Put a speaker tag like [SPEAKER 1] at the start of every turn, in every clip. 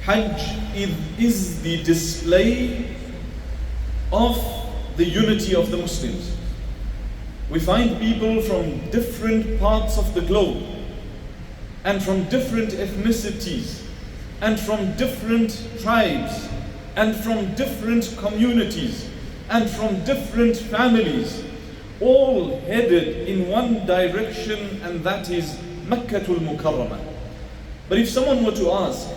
[SPEAKER 1] Hajj is the display of the unity of the Muslims. We find people from different parts of the globe and from different ethnicities and from different tribes and from different communities and from different families, all headed in one direction, and that is Makkatul Mukarramah. But if someone were to ask,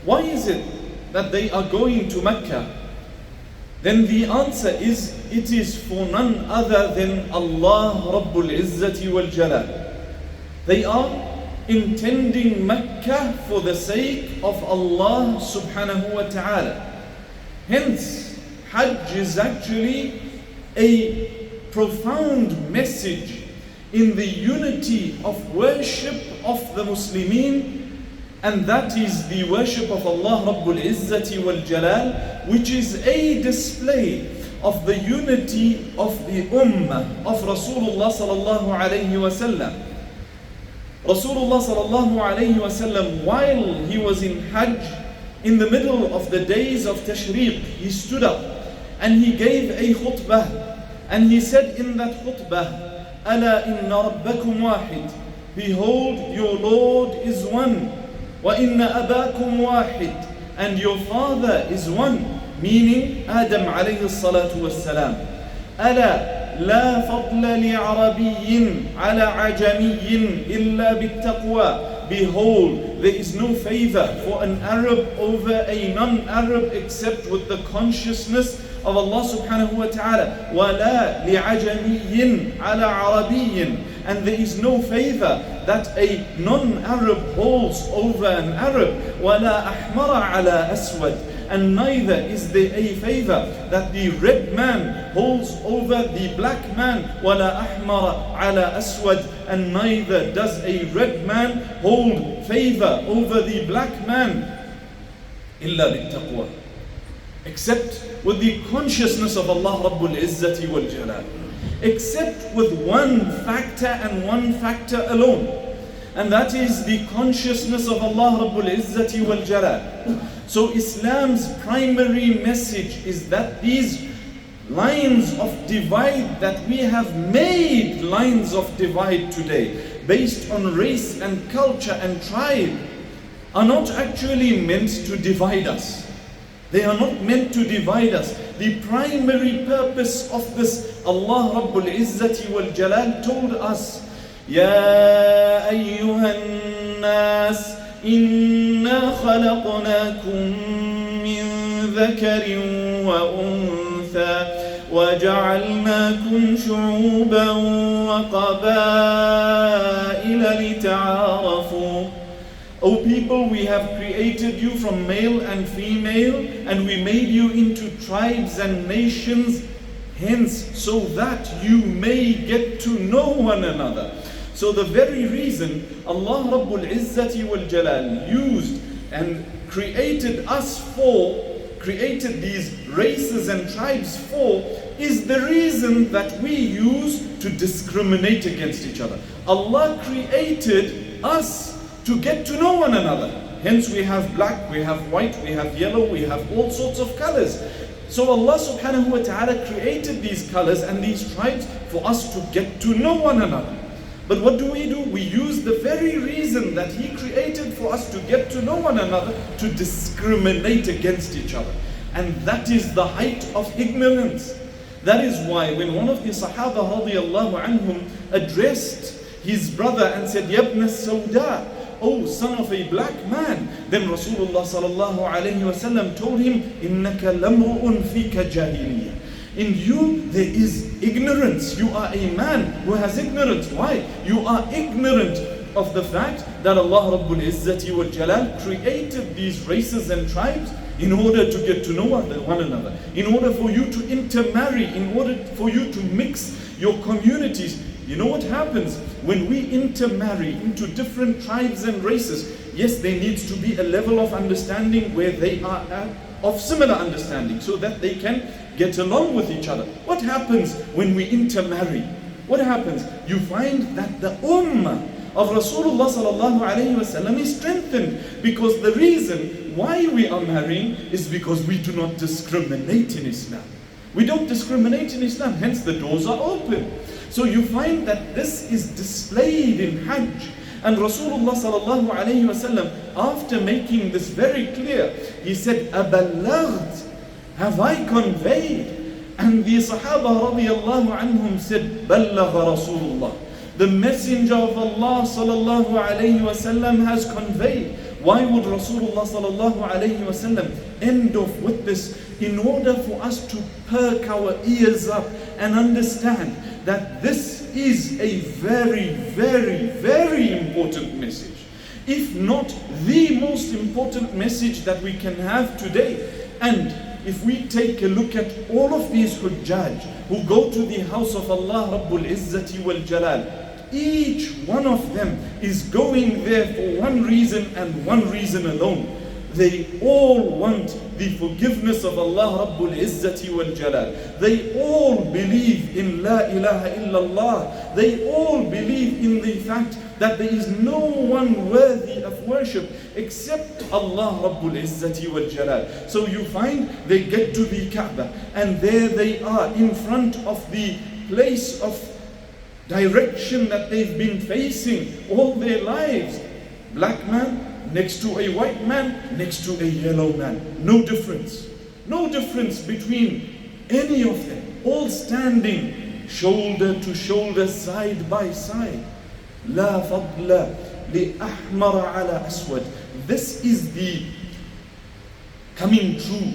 [SPEAKER 1] why is it that they are going to Mecca? Then the answer is, it is for none other than Allah Rabbul Izzati wal Jalal. They are intending Mecca for the sake of Allah subhanahu wa ta'ala. Hence, Hajj is actually a profound message in the unity of worship of the Muslimin, and that is the worship of Allah Rabbul Izzati wal Jalal, which is a display of the unity of the Ummah of Rasulullah sallallahu alayhi wasallam. Rasulullah sallallahu alayhi wasallam, while he was in Hajj, in the middle of the days of Tashriq, he stood up and he gave a khutbah, and he said in that khutbah, Ala inna rabbakum wahid, behold, your Lord is one. وَإِنَّ أَبَاكُمْ وَاحِدٌ, and your father is one, meaning Adam alayhi salatu wassalam. أَلَا لَا فَضْلَ لِعَرَبِيٍّ عَلَى عَجَمِيٍّ إِلَّا بِالتَّقْوَى. Behold, there is no favor for an Arab over a non-Arab except with the consciousness of Allah subhanahu wa ta'ala. وَلَا لِعَجَمِيٍّ عَلَى عَرَبِيٍّ, and there is no favor that a non-Arab holds over an Arab. وَلَا أَحْمَرَ عَلَى أَسْوَدٍ, and neither is there a favor that the red man holds over the black man. وَلَا أَحْمَرَ عَلَى أَسْوَدٍ, and neither does a red man hold favor over the black man. إِلَّا بِالتَّقْوَى, except with the consciousness of Allah Rabbul Izzati wal Jalal. Except with one factor and one factor alone, and that is the consciousness of Allah Rabbul Izzati wal Jalal. So Islam's primary message is that these lines of divide that we have made lines of divide today, based on race and culture and tribe, are not actually meant to divide us. They are not meant to divide us. The primary purpose of this, Allah Rabbul Izzati wal Jalal told us, Ya ayyuhan nas, inna khalaqnakum min dhakarin wa untha, wa ja'alnakum shu'uban wa qabaila lita'arafu. O people, we have created you from male and female, and we made you into tribes and nations, hence, so that you may get to know one another. So the very reason Allah Rabbul Izzati wal Jalal used and created us for, created these races and tribes for, is the reason that we use to discriminate against each other. Allah created us to get to know one another. Hence we have black, we have white, we have yellow, we have all sorts of colors. So Allah subhanahu wa ta'ala created these colors and these tribes for us to get to know one another. But what do? We use the very reason that He created for us to get to know one another to discriminate against each other. And that is the height of ignorance. That is why when one of the Sahaba radiallahu anhum addressed his brother and said, Yabna Sawda, O son of a black man, then Rasulullah sallallahu alayhi wasallam told him, Innaka lamru'un fika jahiliyyah. In you there is ignorance. You are a man who has ignorance. Why? You are ignorant of the fact that Allah Rabbul Izzati wal Jalal created these races and tribes in order to get to know one another, in order for you to intermarry, in order for you to mix your communities. You know what happens when we intermarry into different tribes and races? Yes, there needs to be a level of understanding where they are of similar understanding so that they can get along with each other. What happens when we intermarry? What happens? You find that the ummah of Rasulullah sallallahu alayhi wasallam is strengthened, because the reason why we are marrying is because we do not discriminate in Islam. We don't discriminate in Islam, hence the doors are open. So you find that this is displayed in Hajj. And Rasulullah sallallahu alayhi wasallam, after making this very clear, he said, "Aballaght, have I conveyed?" And the Sahaba radiyallahu anhum said, "Ballagha Rasulullah." The Messenger of Allah sallallahu alayhi wasallam has conveyed. Why would Rasulullah sallallahu alayhi wasallam end off with this? In order for us to perk our ears up and understand that this is a very, very, very important message. If not the most important message that we can have today. And if we take a look at all of these Hujjaj who go to the house of Allah Rabbul Izzati wal Jalal, each one of them is going there for one reason and one reason alone. They all want the forgiveness of Allah Rabbul Izzati wal Jalal. They all believe in La ilaha illallah. They all believe in the fact that there is no one worthy of worship except Allah Rabbul Izzati wal Jalal. So you find they get to the Kaaba and there they are in front of the place of direction that they've been facing all their lives. Black man next to a white man, next to a yellow man. No difference. No difference between any of them. All standing shoulder to shoulder, side by side. La fadla li ahmar ala aswad. This is the coming true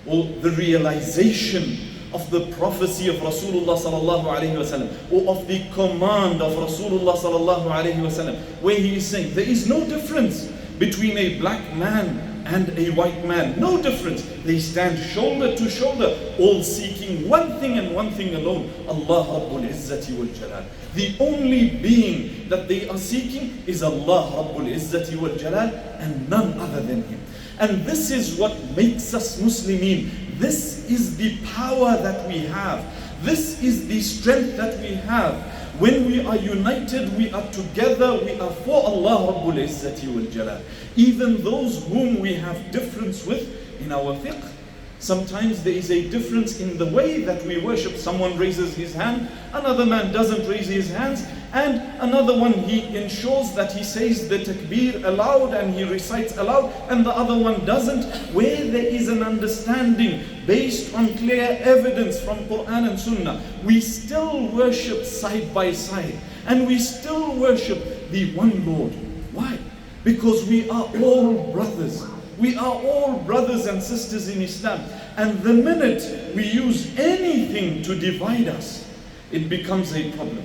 [SPEAKER 1] or the realization of the prophecy of Rasulullah sallallahu alayhi wasallam, or of the command of Rasulullah sallallahu alayhi wasallam, where he is saying there is no difference between a black man and a white man. No difference. They stand shoulder to shoulder, all seeking one thing and one thing alone, Allah Rabbul Izzati wal Jalal. The only being that they are seeking is Allah Rabbul Izzati wal Jalal and none other than Him. And this is what makes us Muslimin. This is the power that we have. This is the strength that we have. When we are united, we are together, we are for Allah Rabbul Izzati wal Jalal. Even those whom we have difference with in our fiqh, sometimes there is a difference in the way that we worship. Someone raises his hand, another man doesn't raise his hands, and another one, he ensures that he says the takbir aloud and he recites aloud, and the other one doesn't. Where there is an understanding based on clear evidence from Quran and Sunnah, we still worship side by side, and we still worship the one Lord. Why? Because we are all brothers. We are all brothers and sisters in Islam. And the minute we use anything to divide us, it becomes a problem.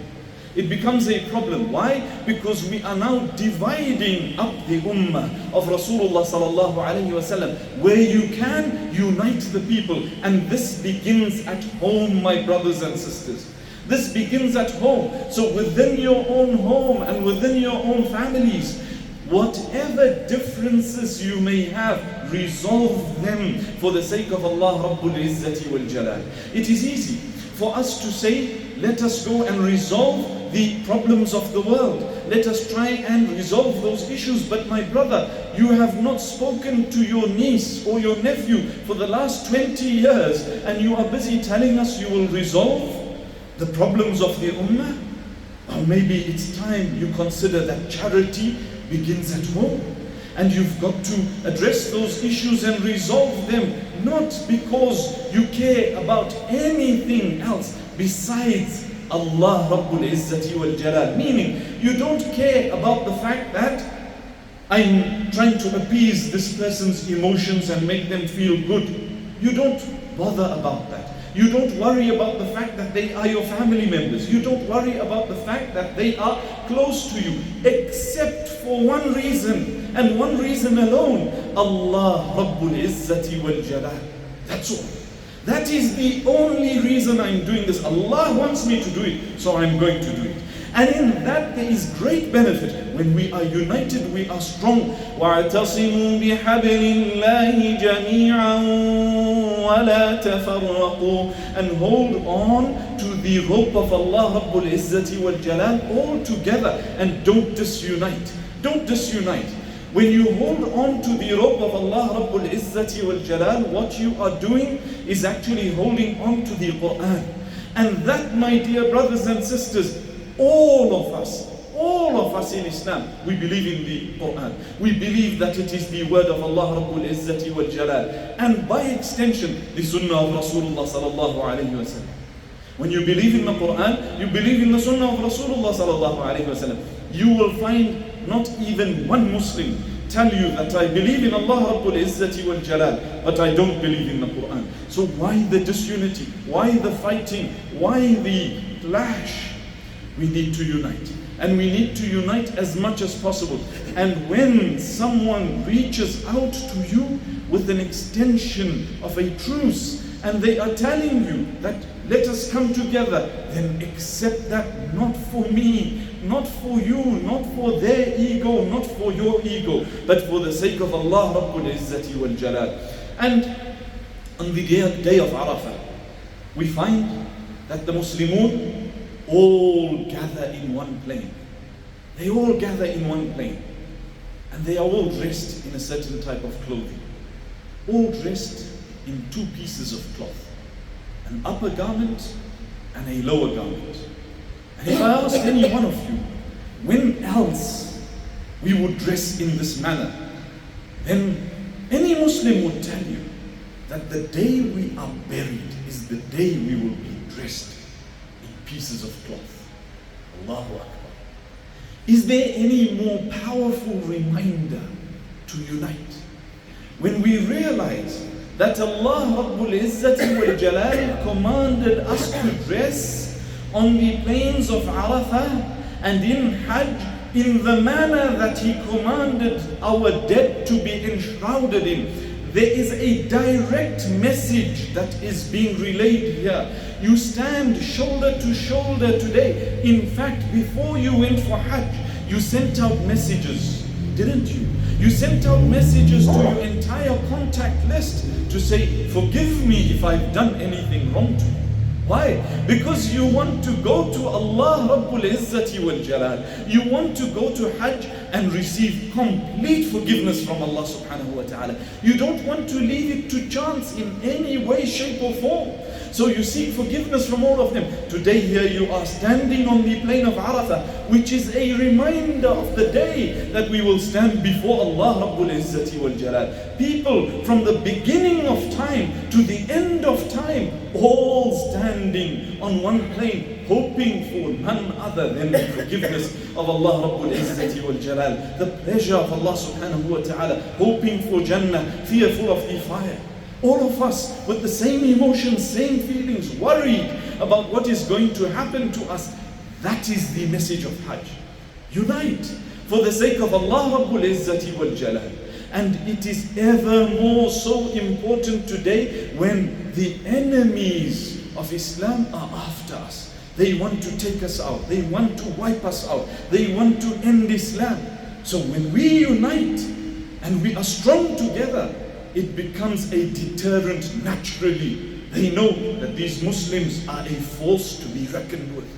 [SPEAKER 1] It becomes a problem. Why? Because we are now dividing up the ummah of Rasulullah sallallahu alayhi wasallam. Where you can unite the people. And this begins at home, my brothers and sisters. This begins at home. So within your own home and within your own families, whatever differences you may have, resolve them for the sake of Allah Rabbul Izzati wal Jalal. It is easy for us to say, let us go and resolve the problems of the world. Let us try and resolve those issues. But my brother, you have not spoken to your niece or your nephew for the last 20 years, and you are busy telling us you will resolve the problems of the ummah? Or maybe it's time you consider that charity begins at home, and you've got to address those issues and resolve them, not because you care about anything else besides Allah Rabbul Izzati wal Jalal. Meaning, you don't care about the fact that I'm trying to appease this person's emotions and make them feel good. You don't bother about that. You don't worry about the fact that they are your family members. You don't worry about the fact that they are close to you, except for one reason, and one reason alone: Allah Rabbul Izzati wal Jalal. That's all. That is the only reason I'm doing this. Allah wants me to do it, so I'm going to do it. And in that there is great benefit. When we are united, we are strong. وَاعْتَصِمُوا بِحَبْلِ اللَّهِ جَمِيعًا وَلَا تَفَرَّقُوا. And hold on to the rope of Allah Rabbul Izzati wal Jalal all together, and don't disunite. Don't disunite. When you hold on to the rope of Allah Rabbul Izzati wal Jalal, what you are doing is actually holding on to the Quran. And that, my dear brothers and sisters, all of us in Islam, we believe in the Quran. We believe that it is the word of Allah Rabbul Izzati wal Jalal. And by extension, the Sunnah of Rasulullah sallallahu alayhi wa sallam. When you believe in the Quran, you believe in the Sunnah of Rasulullah sallallahu alayhi wa sallam. You will find not even one Muslim tell you that I believe in Allah Rabbul Izzati wal Jalal, but I don't believe in the Quran. So why the disunity? Why the fighting? Why the clash? We need to unite. And we need to unite as much as possible. And when someone reaches out to you with an extension of a truce, and they are telling you that let us come together, then accept that, not for me, not for you, not for their ego, not for your ego, but for the sake of Allah Rabbul Izzati wal Jalal. And on the day of Arafah, we find that the Muslimun all gather in one plane. They all gather in one plane. And they are all dressed in a certain type of clothing. All dressed in two pieces of cloth. An upper garment and a lower garment. And if I asked any one of you, when else we would dress in this manner, then any Muslim would tell you that the day we are buried is the day we will be dressed in pieces of cloth. Allahu Akbar. Is there any more powerful reminder to unite? When we realize that Allah Rabbul Izzati wal Jalal commanded us to dress on the plains of Arafah and in Hajj in the manner that He commanded our dead to be enshrouded in. There is a direct message that is being relayed here. You stand shoulder to shoulder today. In fact, before you went for Hajj, you sent out messages, didn't you? You sent out messages to your entire contact list to say, forgive me if I've done anything wrong to you. Why? Because you want to go to Allah Rabbul Izzati wal Jalal. You want to go to Hajj and receive complete forgiveness from Allah subhanahu wa ta'ala. You don't want to leave it to chance in any way, shape or form. So you seek forgiveness from all of them. Today here you are standing on the plain of Arafah, which is a reminder of the day that we will stand before Allah Rabbul Izzati wal Jalal. People from the beginning of time to the end of time, all standing on one plain, hoping for none other than the forgiveness of Allah Rabbul Izzati wal Jalal, the pleasure of Allah subhanahu wa ta'ala, hoping for Jannah, fearful of the fire. All of us with the same emotions, same feelings, worried about what is going to happen to us. That is the message of Hajj. Unite for the sake of Allah Rabbul Izzati wal Jalal. And it is ever more so important today when the enemies of Islam are after us. They want to take us out. They want to wipe us out. They want to end Islam. So when we unite and we are strong together, it becomes a deterrent naturally. They know that these Muslims are a force to be reckoned with.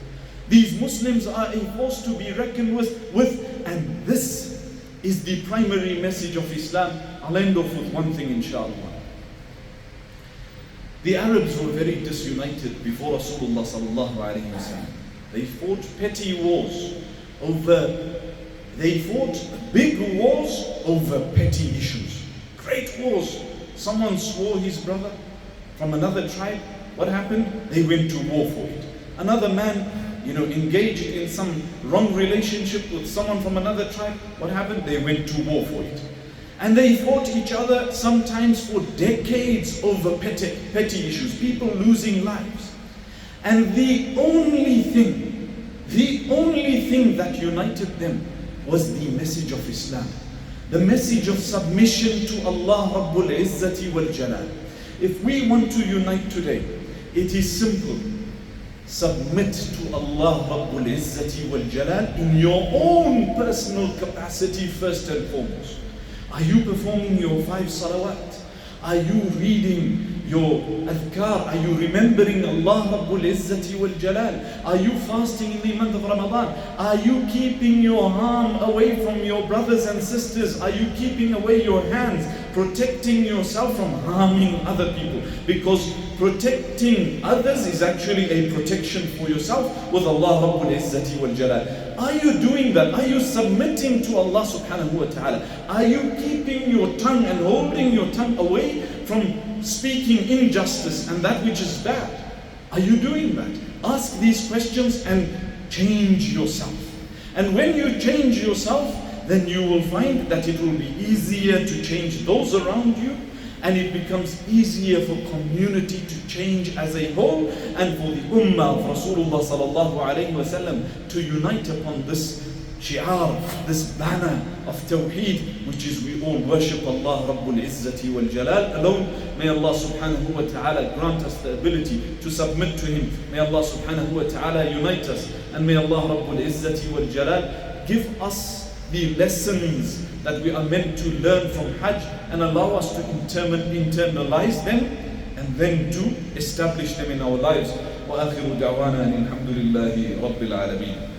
[SPEAKER 1] These Muslims are a force to be reckoned with, and this is the primary message of Islam. I'll end off with one thing, inshallah. The Arabs were very disunited before Rasulullah sallallahu alayhi wa sallam. They fought petty wars they fought big wars over petty issues. Great wars. Someone swore his brother from another tribe. What happened? They went to war for it. Another man, engaged in some wrong relationship with someone from another tribe. What happened? They went to war for it. And they fought each other sometimes for decades over petty issues, people losing lives. And the only thing that united them was the message of Islam. The message of submission to Allah Rabbul Izzati wal Jalal. If we want to unite today, it is simple. Submit to Allah Rabbul Izzati wal Jalal in your own personal capacity first and foremost. Are you performing your 5 salawat? Are you reading your adhkar? Are you remembering Allah Rabbul Izzati wal Jalal? Are you fasting in the month of Ramadan? Are you keeping your harm away from your brothers and sisters? Are you keeping away your hands, protecting yourself from harming other people? Because protecting others is actually a protection for yourself with Allah Rabbul Izzati wal Jalal. Are you doing that? Are you submitting to Allah subhanahu wa ta'ala? Are you keeping your tongue and holding your tongue away from speaking injustice and that which is bad? Are you doing that? Ask these questions and change yourself. And when you change yourself, then you will find that it will be easier to change those around you, and it becomes easier for community to change as a whole, and for the ummah of Rasulullah sallallahu alayhi wa sallam to unite upon this shi'ar, this banner of Tawheed, which is we all worship Allah Rabbul Izzati wal Jalal alone. May Allah subhanahu wa ta'ala grant us the ability to submit to Him. May Allah subhanahu wa ta'ala unite us, and may Allah Rabbul Izzati wal Jalal give us the lessons that we are meant to learn from Hajj, and allow us to internalize them and then to establish them in our lives. وآخر دعوانا الحمد لله رب العالمين.